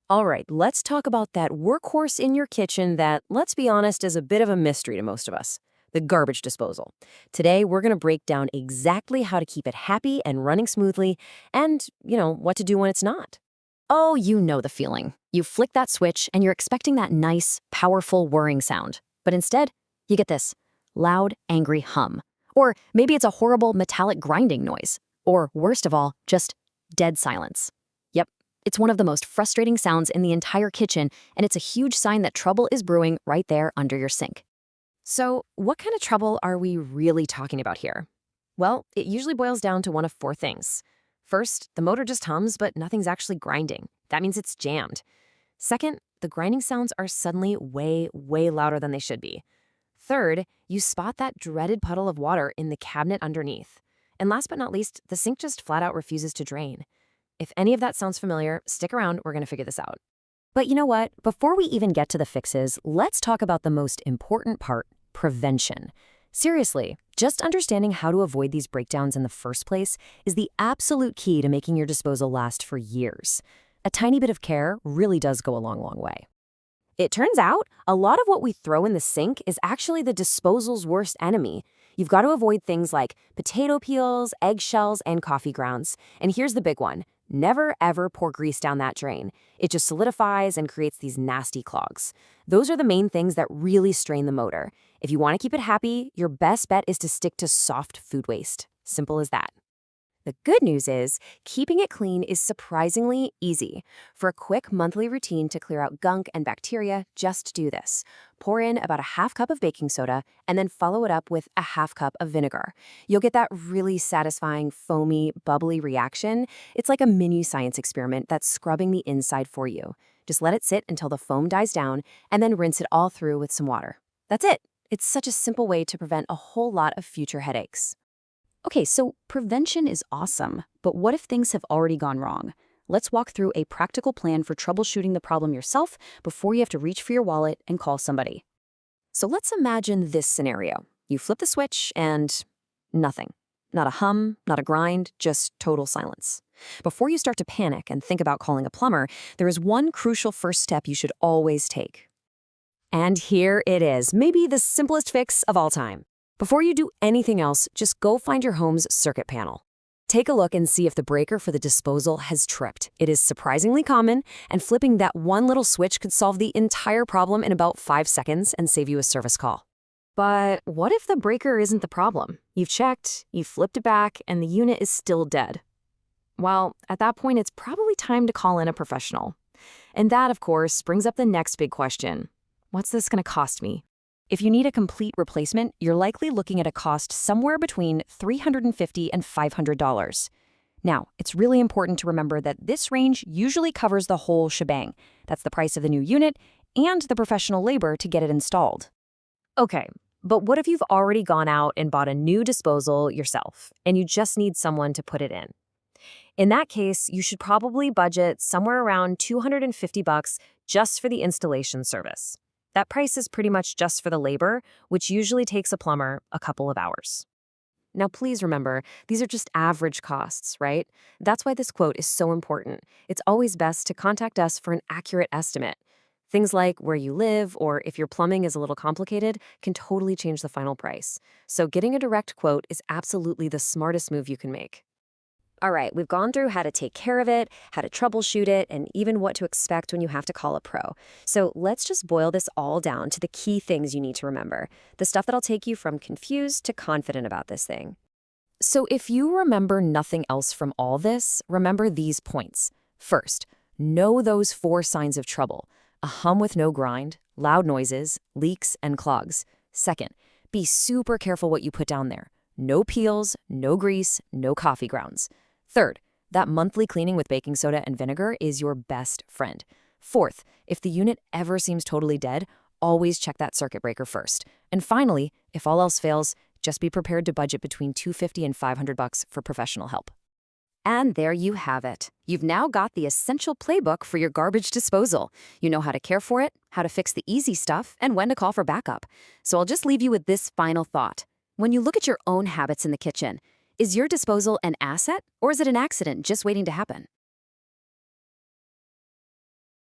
All right, let's talk about that workhorse in your kitchen that, let's be honest, is a bit of a mystery to most of us, the garbage disposal. Today, we're going to break down exactly how to keep it happy and running smoothly and, what to do when it's not. Oh, you know the feeling. You flick that switch and you're expecting that nice, powerful whirring sound. But instead, you get this loud, angry hum. Or maybe it's a horrible metallic grinding noise. Or worst of all, just dead silence. Yep, it's one of the most frustrating sounds in the entire kitchen, and it's a huge sign that trouble is brewing right there under your sink. So, what kind of trouble are we really talking about here? Well, it usually boils down to one of four things. First, the motor just hums, but nothing's actually grinding. That means it's jammed. Second, the grinding sounds are suddenly way, way louder than they should be. Third, you spot that dreaded puddle of water in the cabinet underneath. And last but not least, the sink just flat out refuses to drain. If any of that sounds familiar, stick around, we're going to figure this out. But you know what? Before we even get to the fixes, let's talk about the most important part, prevention. Seriously, just understanding how to avoid these breakdowns in the first place is the absolute key to making your disposal last for years. A tiny bit of care really does go a long, long way. It turns out, a lot of what we throw in the sink is actually the disposal's worst enemy. You've got to avoid things like potato peels, eggshells, and coffee grounds. And here's the big one. Never, ever pour grease down that drain. It just solidifies and creates these nasty clogs. Those are the main things that really strain the motor. If you want to keep it happy, your best bet is to stick to soft food waste. Simple as that. The good news is, keeping it clean is surprisingly easy. For a quick monthly routine to clear out gunk and bacteria, just do this. Pour in about a half cup of baking soda and then follow it up with a half cup of vinegar. You'll get that really satisfying, foamy, bubbly reaction. It's like a mini science experiment that's scrubbing the inside for you. Just let it sit until the foam dies down and then rinse it all through with some water. That's it. It's such a simple way to prevent a whole lot of future headaches. Okay, so prevention is awesome, but what if things have already gone wrong? Let's walk through a practical plan for troubleshooting the problem yourself before you have to reach for your wallet and call somebody. So let's imagine this scenario. You flip the switch and nothing. Not a hum, not a grind, just total silence. Before you start to panic and think about calling a plumber, there is one crucial first step you should always take. And here it is, maybe the simplest fix of all time. Before you do anything else, just go find your home's circuit panel. Take a look and see if the breaker for the disposal has tripped. It is surprisingly common, and flipping that one little switch could solve the entire problem in about 5 seconds and save you a service call. But what if the breaker isn't the problem? You've checked, you've flipped it back, and the unit is still dead. Well, at that point, it's probably time to call in a professional. And that, of course, brings up the next big question. What's this going to cost me? If you need a complete replacement, you're likely looking at a cost somewhere between $350 and $500. Now, it's really important to remember that this range usually covers the whole shebang. That's the price of the new unit and the professional labor to get it installed. Okay, but what if you've already gone out and bought a new disposal yourself, and you just need someone to put it in? In that case, you should probably budget somewhere around $250 just for the installation service. That price is pretty much just for the labor, which usually takes a plumber a couple of hours. Now, please remember, these are just average costs, right? That's why this quote is so important. It's always best to contact us for an accurate estimate. Things like where you live or if your plumbing is a little complicated can totally change the final price. So getting a direct quote is absolutely the smartest move you can make. All right, we've gone through how to take care of it, how to troubleshoot it, and even what to expect when you have to call a pro. So let's just boil this all down to the key things you need to remember, the stuff that'll take you from confused to confident about this thing. So if you remember nothing else from all this, remember these points. First, know those 4 signs of trouble: a hum with no grind, loud noises, leaks, and clogs. Second, be super careful what you put down there. No peels, no grease, no coffee grounds. Third, that monthly cleaning with baking soda and vinegar is your best friend. Fourth, if the unit ever seems totally dead, always check that circuit breaker first. And finally, if all else fails, just be prepared to budget between $250 and $500 for professional help. And there you have it. You've now got the essential playbook for your garbage disposal. You know how to care for it, how to fix the easy stuff, and when to call for backup. So I'll just leave you with this final thought. When you look at your own habits in the kitchen, is your disposal an asset or is it an accident just waiting to happen?